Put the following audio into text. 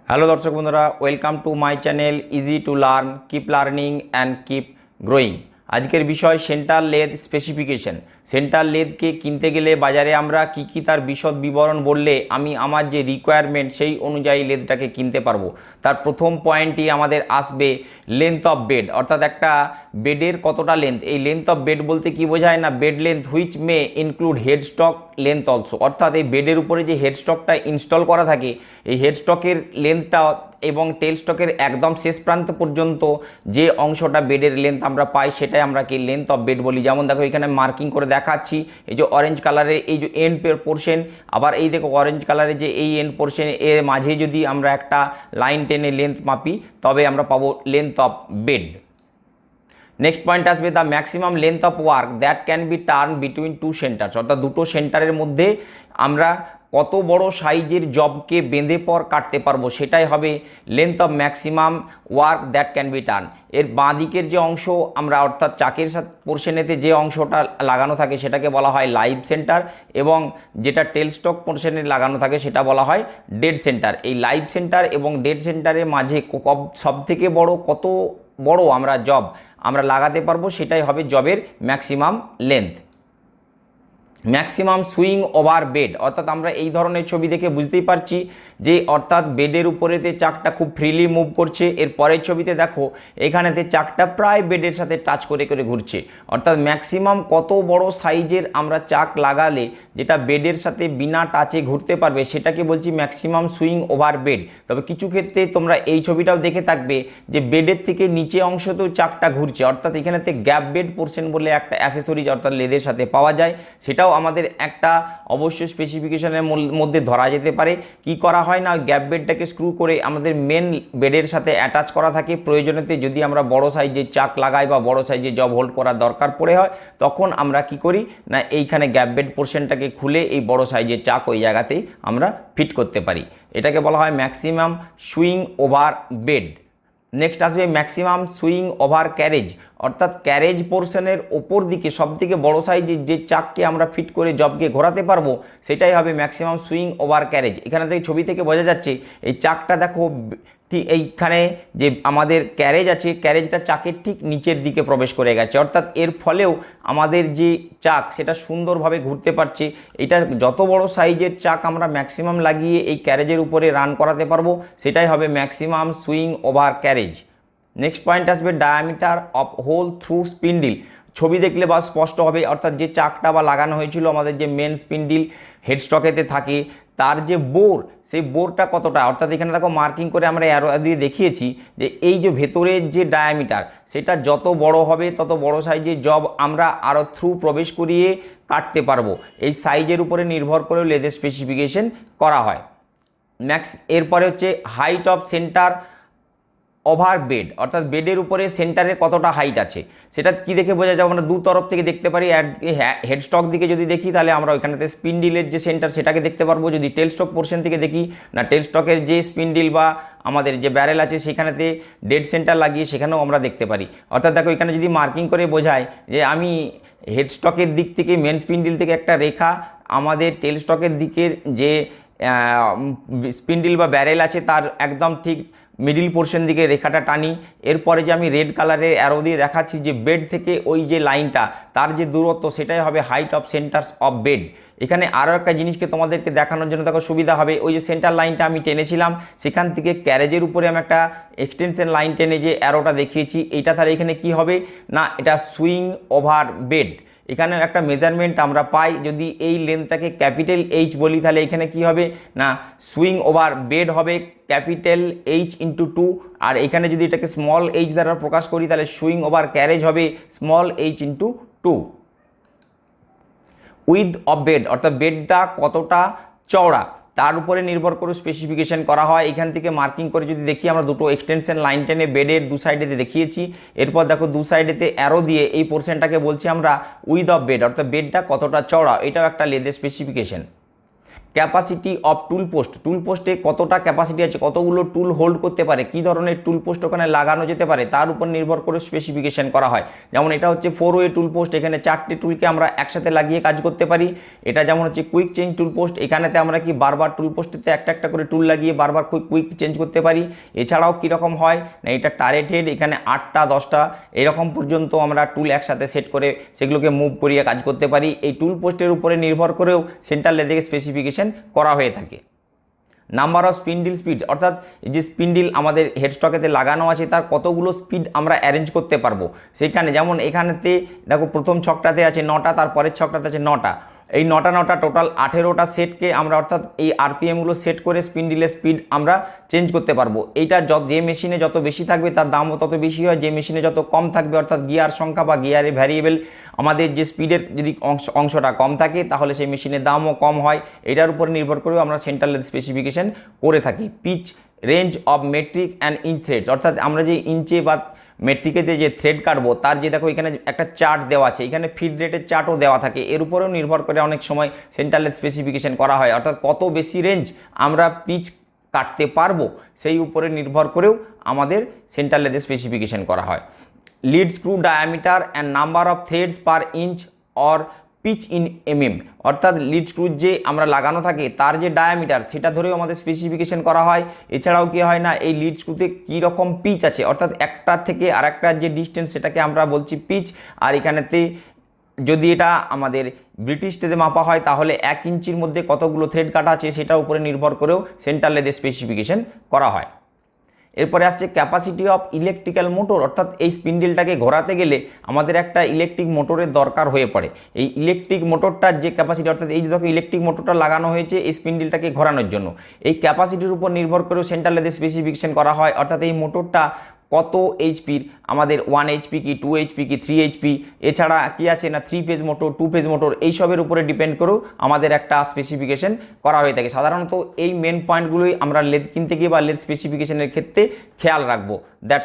Hello দর্শক বন্ধুরা, welcome to my channel easy to learn, keep learning and keep growing. আজকের বিষয় centre lathe specification. Centre লেদকে কিনতে গেলে বাজারে আমরা কি তার বিশদ বিবরণ বললে আমি আমার যে রিকোয়ারমেন্ট সেই অনুযায়ী লেদটাকে কিনতে পারবো। তার প্রথম পয়েন্টই আমাদের আসবে লেন্থ অফ বেড, অর্থাৎ একটা বেডের কতটা লেন্থ। এই লেন্থ অফ বেড বলতে কি বোঝায় না, bed length which may include headstock length also, অর্থাৎ এই বেডের উপরে যে হেডস্টকটা ইনস্টল করা থাকে এই হেডস্টকের লেন্থটা এবং টেল স্টকের একদম শেষ প্রান্ত পর্যন্ত যে অংশটা বেডের লেন্থ আমরা পাই সেটাই আমরা কি লেন্থ অফ বেড বলি। যেমন দেখো এখানে মার্কিং করে দেখাচ্ছি, এই যে অরেঞ্জ কালারের এই যে এন্ড পোর্শন, আবার এই দেখো অরেঞ্জ কালারের যে এই এন্ড পোর্শন, এর মাঝে যদি আমরা একটা লাইন টেনে লেন্থ মাপি তবে আমরা পাবো length of bed. Next point আসবে the maximum length of work that can be turn between two centres, অর্থাৎ দুটো সেন্টারের মধ্যে আমরা কত বড় সাইজের জবকে বেঁধে পর কাটতে পারবো সেটাই হবে length of maximum work that can be turn. এর বাঁ দিকের যে অংশ আমরা অর্থাৎ চাকের সাথে পোর্শনেতে যে অংশটা লাগানো থাকে সেটাকে বলা হয় লাইভ সেন্টার, এবং যেটা টেল স্টক পোর্শনে লাগানো থাকে সেটা বলা হয় ডেড সেন্টার। এই লাইভ সেন্টার এবং ডেড সেন্টারের মাঝে সব থেকে কত বড় আমরা জব আমরা লাগাতে পারবো সেটাই হবে জবের maximum length. Maximum swing over bed, অর্থাৎ আমরা এই ধরনের ছবি দেখে বুঝতেই পারছি যে অর্থাৎ বেডের উপরেতে চাকটা খুব ফ্রিলি মুভ করছে। এর পরের ছবিতে দেখো এখানেতে চাকটা প্রায় বেডের সাথে টাচ করে করে ঘুরছে, অর্থাৎ ম্যাক্সিমাম কত বড় সাইজের আমরা চাক লাগালে যেটা বেডের সাথে বিনা টাচে ঘুরতে পারবে সেটাকে বলছি ম্যাক্সিমাম সুইং ওভার বেড। তবে কিছু ক্ষেত্রে তোমরা এই ছবিটাও দেখে থাকবে যে বেডের থেকে নিচে অংশতেও চাকটা ঘুরছে, অর্থাৎ এখানেতে গ্যাপ বেড পোর্শন বলে একটা অ্যাসেসরিজ অর্থাৎ লেদের সাথে পাওয়া যায়, সেটাও আমাদের একটা অবশ্যই স্পেসিফিকেশনের মধ্যে ধরা যেতে পারে। কি করা হয় না, গ্যাপ বেডটাকে স্ক্রু করে আমাদের মেন বেডের সাথে অ্যাটাচ করা থাকে। প্রয়োজনেতে যদি আমরা বড় সাইজের চাক লাগাই বা বড় সাইজের জব হোল্ড করার দরকার পড়ে হয় তখন আমরা কি করি না, এইখানে গ্যাপ বেড পোর্শনটাকে খুলে এই বড় সাইজের চাক ওই জায়গাতেই আমরা ফিট করতে পারি। এটাকে বলা হয় maximum swing over bed. Next আসবে ম্যাক্সিমাম সুইং ওভার ক্যারেজ, অর্থাৎ ক্যারেজ পোর্শনের ওপর দিকে সবথেকে বড় সাইজের যে চাককে আমরা ফিট করে জবকে ঘোরাতে পারবো সেটাই হবে ম্যাক্সিমাম সুইং ওভার ক্যারেজ। এখানে থেকে ছবি থেকে বোঝা যাচ্ছে এই চাকটা দেখো ঠিক এইখানে যে আমাদের ক্যারেজ আছে, ক্যারেজটা চাকের ঠিক নিচের দিকে প্রবেশ করে গেছে, অর্থাৎ এর ফলেও আমাদের যে চাক সেটা সুন্দরভাবে ঘুরতে পারছে। এটা যত বড় সাইজের চাক আমরা ম্যাক্সিমাম লাগিয়ে এই ক্যারেজের উপরে রান করাতে পারবো সেটাই হবে maximum swing over carriage. Next point আসবে diameter of hole through spindle. ছবি দেখলে বা স্পষ্ট হবে, অর্থাৎ যে চাকটা বা লাগানো হয়েছিল আমাদের যে মেন স্পিন্ডিল হেডস্টকেতে থাকে তার যে বোর, সেই বোরটা কতটা, অর্থাৎ এখানে দেখো মার্কিং করে আমরা অ্যারো দিয়ে দেখিয়েছি যে এই যে ভেতরের যে ডায়ামিটার সেটা যত বড় হবে তত বড় সাইজের জব আমরা আরও থ্রু প্রবেশ করিয়ে কাটতে পারবো। এই সাইজের উপরে নির্ভর করেও লেদের স্পেসিফিকেশন করা হয়। এরপরে হচ্ছে height of centre over bed, অর্থাৎ বেডের উপরে সেন্টারের কতটা হাইট আছে সেটা কি দেখে বোঝা যায়, আমরা দু তরফ থেকে দেখতে পারি। হেডস্টক দিকে যদি দেখি তাহলে আমরা ওইখানেতে স্পিন্ডিলের যে সেন্টার সেটাকে দেখতে পারবো। যদি টেলস্টক পোর্শন থেকে দেখি না, টেলস্টকের যে স্পিন্ডিল বা আমাদের যে ব্যারেল আছে সেখানেতে ডেড সেন্টার লাগিয়ে সেখানেও আমরা দেখতে পারি। অর্থাৎ দেখো এখানে যদি মার্কিং করে বোঝায় যে আমি হেডস্টকের দিক থেকে মেন স্পিন্ডিল থেকে একটা রেখা আমাদের টেলস্টকের দিকের যে স্পিন্ডিল বা ব্যারেল আছে তার একদম ঠিক মিডিল পোর্শন দিকে রেখাটা টানি। এরপরে যে আমি রেড কালারের অ্যারো দিয়ে দেখাচ্ছি যে বেড থেকে ওই যে লাইনটা তার যে দূরত্ব সেটাই হবে height of centres of bed. এখানে আরও একটা জিনিসকে তোমাদেরকে দেখানোর জন্য দেখো সুবিধা হবে, ওই যে সেন্টার লাইনটা আমি টেনেছিলাম সেখান থেকে ক্যারেজের উপরে আমি একটা এক্সটেনশন লাইন টেনে যে অ্যারোটা দেখিয়েছি, এইটা তাহলে এখানে কি হবে না, এটা সুইং ওভার বেড। এখানে একটা মেজারমেন্ট আমরা পাই, যদি এই লেন্থটাকে ক্যাপিটাল এইচ বলি তাহলে এখানে কি হবে না সুইং ওভার বেড হবে ক্যাপিটাল এইচ ইন্টু 2, আর এখানে যদি এটাকে স্মল এইচ দ্বারা প্রকাশ করি তাহলে সুইং ওভার ক্যারেজ হবে small H into 2। With of bed, অর্থাৎ বেডটা কতটা চওড়া তার উপরে নির্ভর করে স্পেসিফিকেশন করা হয়। এখান থেকে মার্কিং করে যদি দেখি আমরা দুটো এক্সটেনশন লাইন টেনে বেডের দু সাইডেতে দেখিয়েছি। এরপর দেখো দু সাইডেতে অ্যারো দিয়ে এই পোর্শনটাকে বলছি আমরা উইথ অফ বেড, অর্থাৎ বেডটা কতটা চওড়া, এটাও একটা লেদের specification. Capacity of tool post, tool পোস্টে কতটা ক্যাপাসিটি আছে, কতগুলো টুল হোল্ড করতে পারে, কী ধরনের টুল পোস্ট ওখানে লাগানো যেতে পারে তার উপর নির্ভর করে স্পেসিফিকেশন করা হয়। যেমন এটা হচ্ছে 4-ওয়ে টুল পোস্ট, এখানে 4টে টুলকে আমরা একসাথে লাগিয়ে কাজ করতে পারি। এটা যেমন হচ্ছে কুইক চেঞ্জ টুল পোস্ট, এখানেতে আমরা কি বারবার টুল পোস্টেতে একটা একটা করে টুল লাগিয়ে বারবার কুইক চেঞ্জ করতে পারি। এছাড়াও কীরকম হয় না, এটা টারেট হেড, এখানে 8টা 10টা এরকম পর্যন্ত আমরা টুল একসাথে সেট করে সেগুলোকে মুভ করিয়ে কাজ করতে পারি। এই টুল পোস্টের উপরে নির্ভর করেও সেন্টার লেথে স্পেসিফিকেশন করা হয়ে থাকে। নাম্বার অফ স্পিন্ডিল স্পিড, অর্থাৎ যে স্পিন্ডিল আমাদের হেডস্টকেতে লাগানো আছে তার কতগুলো স্পিড আমরা অ্যারেঞ্জ করতে পারবো সেইখানে। যেমন এখানেতে দেখো প্রথম ছকটাতে আছে 9টা, তারপরের ছকটাতে আছে 9টা, এই 9টা টোটাল 18টা সেটকে আমরা অর্থাৎ এই আরপিএমগুলো সেট করে স্পিন্ডিলের স্পিড আমরা চেঞ্জ করতে পারবো। এইটা যে মেশিনে যত বেশি থাকবে তার দামও তত বেশি হয়, যে মেশিনে যত কম থাকবে অর্থাৎ গিয়ার সংখ্যা বা গিয়ারের ভ্যারিয়েবল আমাদের যে স্পিডের যদি অংশটা কম থাকে তাহলে সেই মেশিনের দামও কম হয়। এটার উপর নির্ভর করেও আমরা সেন্টার লেথ স্পেসিফিকেশন করে থাকি। Pitch range of metric and inch threads, অর্থাৎ আমরা যে ইঞ্চে বা মেট্রিকেতে যে থ্রেড কাটবো তার যে দেখো এখানে একটা চার্ট দেওয়া আছে, এখানে ফিড রেটের চার্টও দেওয়া থাকে, এর উপরেও নির্ভর করে অনেক সময় সেন্টার লেথ স্পেসিফিকেশন করা হয়। অর্থাৎ কত বেশি রেঞ্জ আমরা পিচ কাটতে পারবো সেই উপরে নির্ভর করেও আমাদের সেন্টার লেথে স্পেসিফিকেশন করা হয়। Lead screw diameter and number of threads per inch or pitch in mm, অর্থাৎ লিড স্ক্রু যে আমরা লাগানো থাকে তার যে ডায়ামিটার সেটা ধরেও আমাদের স্পেসিফিকেশন করা হয়। এছাড়াও কি হয় না, এই লিড স্ক্রুতে কীরকম পিচ আছে অর্থাৎ একটা থেকে আরেকটার যে ডিস্টেন্স সেটাকে আমরা বলছি পিচ। আর এখানেতে যদি এটা আমাদের ব্রিটিশতে মাপা হয় তাহলে 1 ইঞ্চির মধ্যে কতগুলো থ্রেড কাটা আছে সেটার উপরে নির্ভর করেও সেন্টার লেথে স্পেসিফিকেশন করা হয়। এরপরে আসছে ক্যাপাসিটি অফ ইলেকট্রিক্যাল মোটর, অর্থাৎ এই স্পিন্ডিলটাকে ঘোরাতে গেলে আমাদের একটা ইলেকট্রিক মোটরের দরকার হয়ে পড়ে। এই ইলেকট্রিক মোটরটার যে ক্যাপাসিটি, অর্থাৎ এই যে দেখো ইলেকট্রিক মোটরটা লাগানো হয়েছে এই স্পিন্ডিলটাকে ঘোরানোর জন্য, এই ক্যাপাসিটির উপর নির্ভর করেও সেন্টার লেথে স্পেসিফিকেশন করা হয়। অর্থাৎ এই মোটরটা কত এইচপির, আমাদের 1 এইচপি কি 2 এইচপি কি 3 এইচপি, এছাড়া কি আছে না 3 ফেজ মোটর 2 ফেজ মোটর, এইসবের উপরে ডিপেন্ড করেও আমাদের একটা স্পেসিফিকেশন করা হয়ে থাকে। সাধারণত এই মেন পয়েন্টগুলোই আমরা লেথ কিনতে গিয়ে বা লেথ স্পেসিফিকেশনের ক্ষেত্রে খেয়াল রাখবো। দ্যাটস